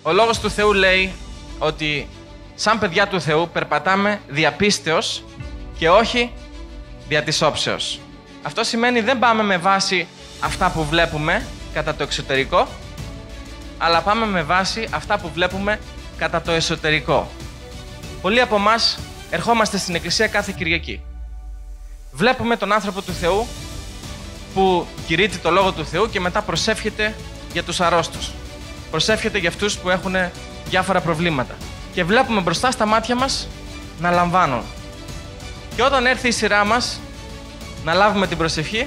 Ο Λόγος του Θεού λέει ότι σαν παιδιά του Θεού περπατάμε δια πίστεως και όχι δια της όψεως. Αυτό σημαίνει δεν πάμε με βάση αυτά που βλέπουμε κατά το εξωτερικό, αλλά πάμε με βάση αυτά που βλέπουμε κατά το εσωτερικό. Πολλοί από εμάς ερχόμαστε στην εκκλησία κάθε Κυριακή. Βλέπουμε τον άνθρωπο του Θεού που κηρύττει το Λόγο του Θεού και μετά προσεύχεται για τους αρρώστους. Προσεύχεται για αυτούς που έχουν διάφορα προβλήματα. Και βλέπουμε μπροστά στα μάτια μας να λαμβάνουν. Και όταν έρθει η σειρά μας να λάβουμε την προσευχή,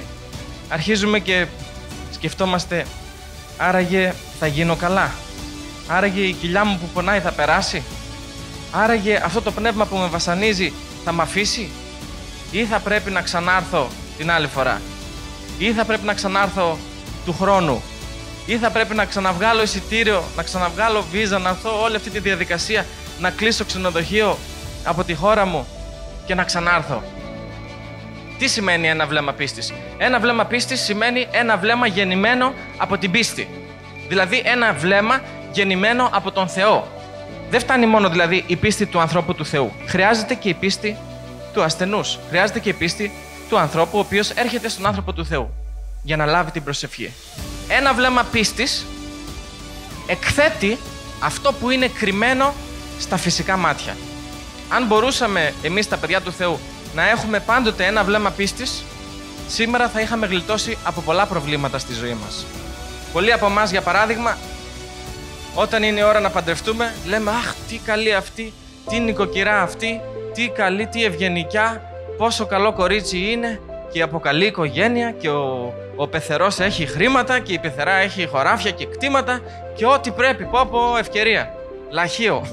αρχίζουμε και σκεφτόμαστε, άραγε θα γίνω καλά, άραγε η κοιλιά μου που πονάει θα περάσει, άραγε αυτό το πνεύμα που με βασανίζει θα μ' αφήσει, ή θα πρέπει να ξανάρθω την άλλη φορά, ή θα πρέπει να ξανάρθω του χρόνου, ή θα πρέπει να ξαναβγάλω εισιτήριο, να ξαναβγάλω βίζα, να έρθω όλη αυτή τη διαδικασία, να κλείσω ξενοδοχείο από τη χώρα μου και να ξανάρθω. Τι σημαίνει ένα βλέμμα πίστης? Ένα βλέμμα πίστης σημαίνει ένα βλέμμα γεννημένο από την πίστη. Δηλαδή ένα βλέμμα γεννημένο από τον Θεό. Δεν φτάνει μόνο δηλαδή η πίστη του ανθρώπου του Θεού. Χρειάζεται και η πίστη του ασθενούς. Χρειάζεται και η πίστη του ανθρώπου ο οποίος έρχεται στον άνθρωπο του Θεού για να λάβει την προσευχή. Ένα βλέμμα πίστης εκθέτει αυτό που είναι κρυμμένο στα φυσικά μάτια. Αν μπορούσαμε εμείς τα παιδιά του Θεού να έχουμε πάντοτε ένα βλέμμα πίστης, σήμερα θα είχαμε γλιτώσει από πολλά προβλήματα στη ζωή μας. Πολλοί από εμάς, για παράδειγμα, όταν είναι η ώρα να παντρευτούμε, λέμε «Αχ, τι καλή αυτή, τι νοικοκυρά αυτή, τι καλή, τι ευγενικιά, πόσο καλό κορίτσι είναι και από καλή οικογένεια και ο πεθερός έχει χρήματα και η πεθερά έχει χωράφια και κτήματα και ό,τι πρέπει, πω ευκαιρία, λαχείο».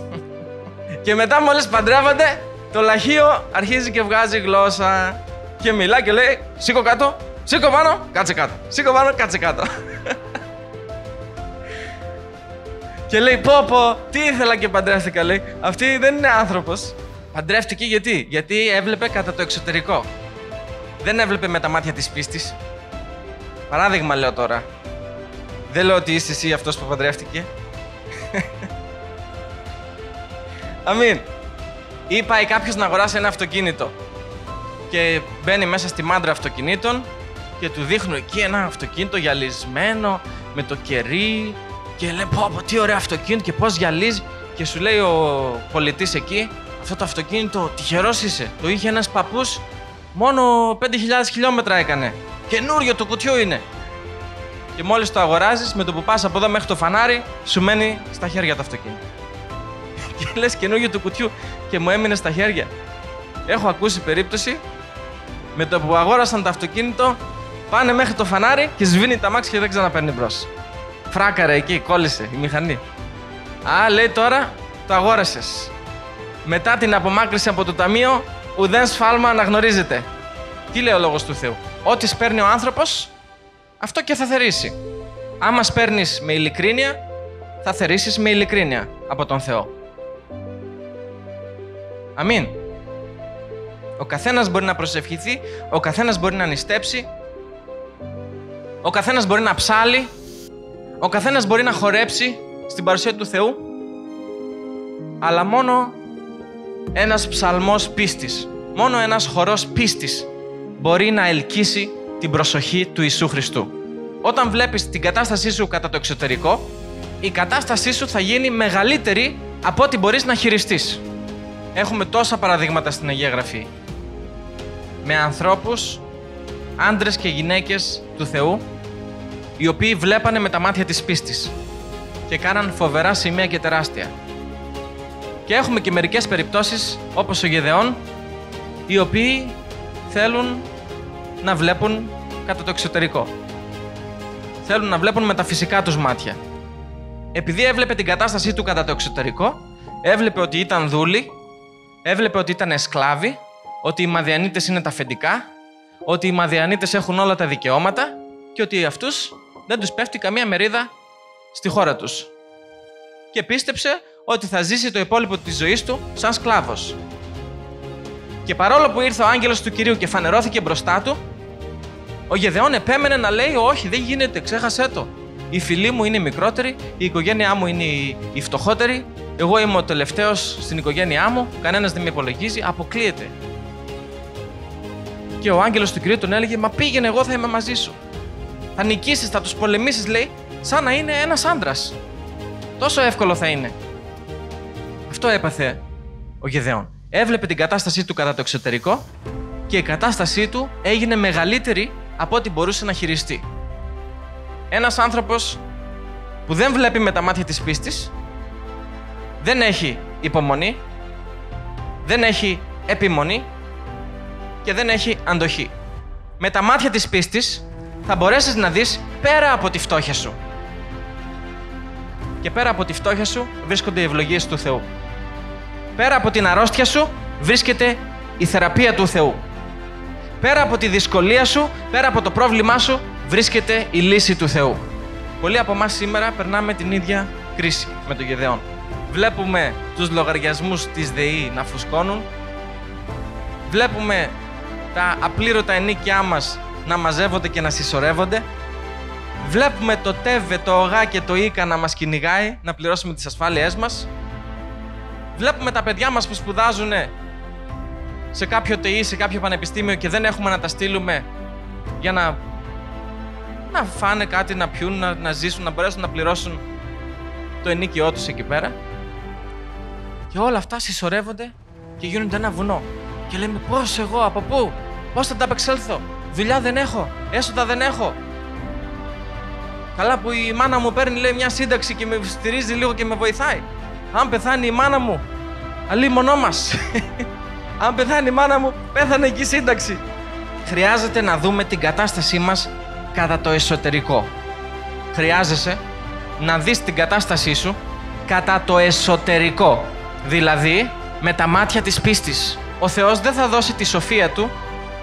Και μετά μόλις παντρεύονται, το λαχείο αρχίζει και βγάζει γλώσσα και μιλά και λέει «Σήκω κάτω, σήκω πάνω, κάτσε κάτω, σήκω πάνω, κάτσε κάτω». Και λέει πω, τι ήθελα και παντρεύτηκα, λέει. Αυτή δεν είναι άνθρωπος. Παντρεύτηκε γιατί έβλεπε κατά το εξωτερικό. Δεν έβλεπε με τα μάτια της πίστης. Παράδειγμα λέω τώρα. Δεν λέω ότι είσαι εσύ αυτός που παντρεύτηκε. Αμήν. Ή πάει κάποιος να αγοράσει ένα αυτοκίνητο και μπαίνει μέσα στη μάντρα αυτοκινήτων και του δείχνουν εκεί ένα αυτοκίνητο γυαλισμένο με το κερί και λέει πω τι ωραίο αυτοκίνητο και πώς γυαλίζει και σου λέει ο πολιτής εκεί αυτό το αυτοκίνητο τυχερός είσαι, το είχε ένας παππούς, μόνο 5.000 χιλιόμετρα έκανε, καινούριο το κουτιό είναι. Και μόλις το αγοράζεις, με το που πας από εδώ μέχρι το φανάρι, σου μένει στα χέρια το αυτοκίνητο. Και λες καινούριο του κουτιού και μου έμεινε στα χέρια. Έχω ακούσει περίπτωση με το που αγόρασαν το αυτοκίνητο, πάνε μέχρι το φανάρι και σβήνει τα μάξι και δεν ξαναπαίρνει μπρος. Φράκαρε εκεί, κόλλησε η μηχανή. Α, λέει τώρα, το αγόρασες. Μετά την απομάκρυση από το ταμείο, ουδέν σφάλμα αναγνωρίζεται. Τι λέει ο Λόγος του Θεού? Ό,τι σπέρνει ο άνθρωπος, αυτό και θα θερήσει. Άμα σπέρνεις με ειλικρίνεια, θα θερήσεις με ειλικρίνεια από τον Θεό. Αμήν. Ο καθένας μπορεί να προσευχηθεί, ο καθένας μπορεί να νηστέψει, ο καθένας μπορεί να ψάλει, ο καθένας μπορεί να χορέψει στην παρουσία του Θεού, αλλά μόνο ένας ψαλμός πίστης, μόνο ένας χορός πίστης μπορεί να ελκύσει την προσοχή του Ιησού Χριστού. Όταν βλέπεις την κατάστασή σου κατά το εξωτερικό, η κατάστασή σου θα γίνει μεγαλύτερη από ό,τι μπορείς να χειριστείς. Έχουμε τόσα παραδείγματα στην Αγία Γραφή. Με ανθρώπους, άντρες και γυναίκες του Θεού, οι οποίοι βλέπανε με τα μάτια της πίστης και κάναν φοβερά σημεία και τεράστια. Και έχουμε και μερικές περιπτώσεις, όπως ο Γεδεών, οι οποίοι θέλουν να βλέπουν κατά το εξωτερικό. Θέλουν να βλέπουν με τα φυσικά τους μάτια. Επειδή έβλεπε την κατάστασή του κατά το εξωτερικό, έβλεπε ότι ήταν δούλοι, έβλεπε ότι ήταν σκλάβοι, ότι οι Μαδιανίτες είναι τα αφεντικά, ότι οι Μαδιανίτες έχουν όλα τα δικαιώματα και ότι αυτούς δεν τους πέφτει καμία μερίδα στη χώρα τους. Και πίστεψε ότι θα ζήσει το υπόλοιπο της ζωής του σαν σκλάβος. Και παρόλο που ήρθε ο άγγελος του Κυρίου και φανερώθηκε μπροστά του, ο Γεδεών επέμενε να λέει «Όχι, δεν γίνεται, ξέχασέ το. οι φίλοι μου είναι οι μικρότεροι, η οικογένειά μου είναι η φτωχότερη, εγώ είμαι ο τελευταίος στην οικογένειά μου, κανένας δεν με υπολογίζει, αποκλείεται. Και ο άγγελος του Κυρίου τον έλεγε, μα πήγαινε, εγώ θα είμαι μαζί σου. Θα νικήσεις, θα τους πολεμήσεις, λέει, σαν να είναι ένας άντρας. Τόσο εύκολο θα είναι. Αυτό έπαθε ο Γεδεών. Έβλεπε την κατάστασή του κατά το εξωτερικό και η κατάστασή του έγινε μεγαλύτερη από ό,τι μπορούσε να χειριστεί. Ένας άνθρωπος που δεν βλέπει με τα μάτια της πίστης, δεν έχει υπομονή, δεν έχει επιμονή και δεν έχει αντοχή. Με τα μάτια της πίστης θα μπορέσεις να δεις πέρα από τη φτώχεια σου. Και πέρα από τη φτώχεια σου βρίσκονται οι ευλογίες του Θεού. Πέρα από την αρρώστια σου βρίσκεται η θεραπεία του Θεού. Πέρα από τη δυσκολία σου, πέρα από το πρόβλημά σου, βρίσκεται η λύση του Θεού. Πολλοί από εμάς σήμερα περνάμε την ίδια κρίση με τον Γεδεών. Βλέπουμε τους λογαριασμούς της ΔΕΗ να φουσκώνουν. Βλέπουμε τα απλήρωτα ενοίκια μας να μαζεύονται και να συσσωρεύονται. Βλέπουμε το ΤΕΒΕ, το ΟΓΑ και το ΙΚΑ να μας κυνηγάει, να πληρώσουμε τις ασφάλειές μας. Βλέπουμε τα παιδιά μας που σπουδάζουν σε κάποιο ΤΕΙ, σε κάποιο πανεπιστήμιο και δεν έχουμε να τα στείλουμε για να φάνε κάτι, να πιούν, να ζήσουν, να μπορέσουν να πληρώσουν το ενοίκιό τους εκεί πέρα. Και όλα αυτά συσσωρεύονται και γίνονται ένα βουνό. Και λέμε πώς εγώ, από πού, πώς θα τα απεξέλθω, δουλειά δεν έχω, έσοδα δεν έχω. Καλά που η μάνα μου παίρνει, λέει, μια σύνταξη και με στηρίζει λίγο και με βοηθάει. Αν πεθάνει η μάνα μου, αλίμονό μας. Αν πεθάνει η μάνα μου, πέθανε εκεί η σύνταξη. Χρειάζεται να δούμε την κατάστασή μας κατά το εσωτερικό. Χρειάζεσαι να δεις την κατάστασή σου κατά το εσωτερικό. Δηλαδή, με τα μάτια της πίστης. Ο Θεός δεν θα δώσει τη σοφία Του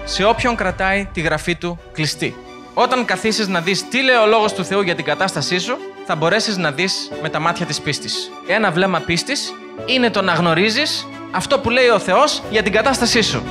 σε όποιον κρατάει τη γραφή Του κλειστή. Όταν καθίσεις να δεις τι λέει ο Λόγος του Θεού για την κατάστασή σου, θα μπορέσεις να δεις με τα μάτια της πίστης. Ένα βλέμμα πίστης είναι το να γνωρίζεις αυτό που λέει ο Θεός για την κατάστασή σου.